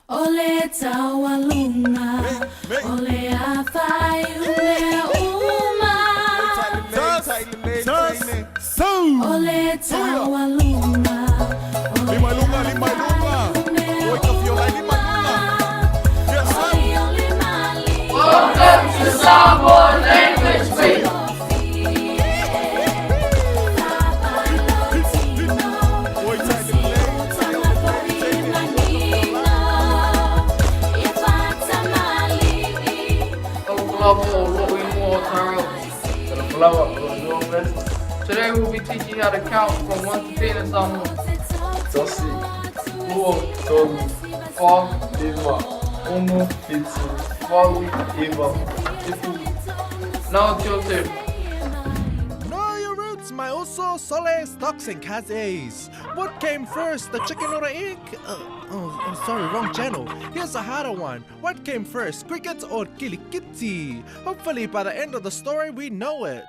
Ole tawalunga, ole afai uma. Ole tawalunga, Welcome to Samoan Language Week. Today we'll be teaching you how to count from 1 to 10 in Samoan. Tosi, Luo, Togu, Fa, Eva, Omo, Hitsu, Fawi, Eva, Ifu. Now it's your turn. Know your roots, my oso, soles, stocks, and kazes. What came first, the chicken or the egg? Sorry, wrong channel. Here's a harder one. What came first, cricket or kilikiti? Hopefully by the end of the story we know it.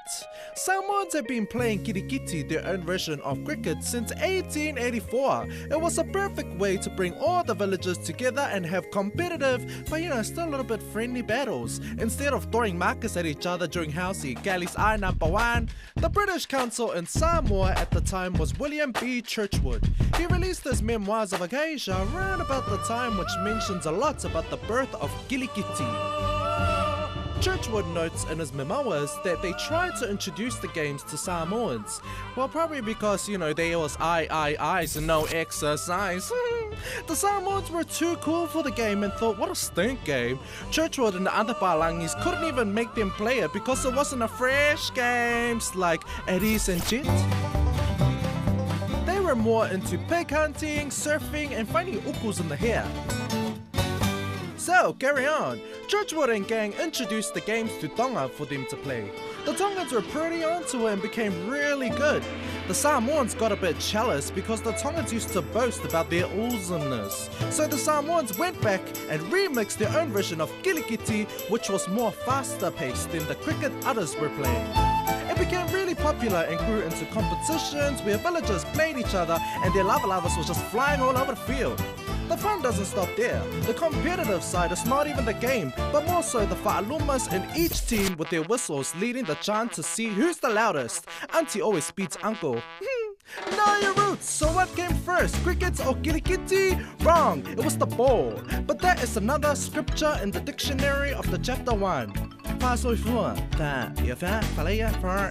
Samoans have been playing kilikiti, their own version of cricket, since 1884. It was a perfect way to bring all the villagers together and have competitive, but still a little bit friendly battles. Instead of throwing markers at each other during Housey, Galli's I number 1, the British Council in Samoa at the time was William B. Churchwood. He released his Memoirs of Acacia around about the time, which mentions a lot about the birth of Kilikiti. Churchwood notes in his memoirs that they tried to introduce the games to Samoans. Well, probably because, they was I's and no exercise. The Samoans were too cool for the game and thought, what a stink game. Churchwood and the other Palangis couldn't even make them play it because it wasn't a fresh games like Eddies and Jet. They were more into pig hunting, surfing, and finding ukus in the hair. So, carry on. Churchwood and gang introduced the games to Tonga for them to play. The Tongans were pretty onto it and became really good. The Samoans got a bit jealous because the Tongans used to boast about their awesomeness. So the Samoans went back and remixed their own version of Kilikiti, which was more faster paced than the cricket others were playing. It became really popular and grew into competitions where villagers played each other and their lava-lavas was just flying all over the field. The fun doesn't stop there. The competitive side is not even the game, but more so the whaalumas in each team with their whistles leading the chant to see who's the loudest. Auntie always beats uncle. Know your roots. So what came first, cricket or kilikiti? Wrong, it was the ball. But that is another scripture in the dictionary of the chapter 1.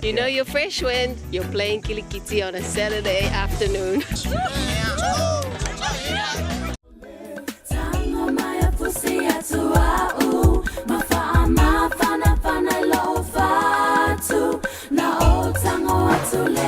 You know you're fresh when you're playing kilikiti on a Saturday afternoon. Too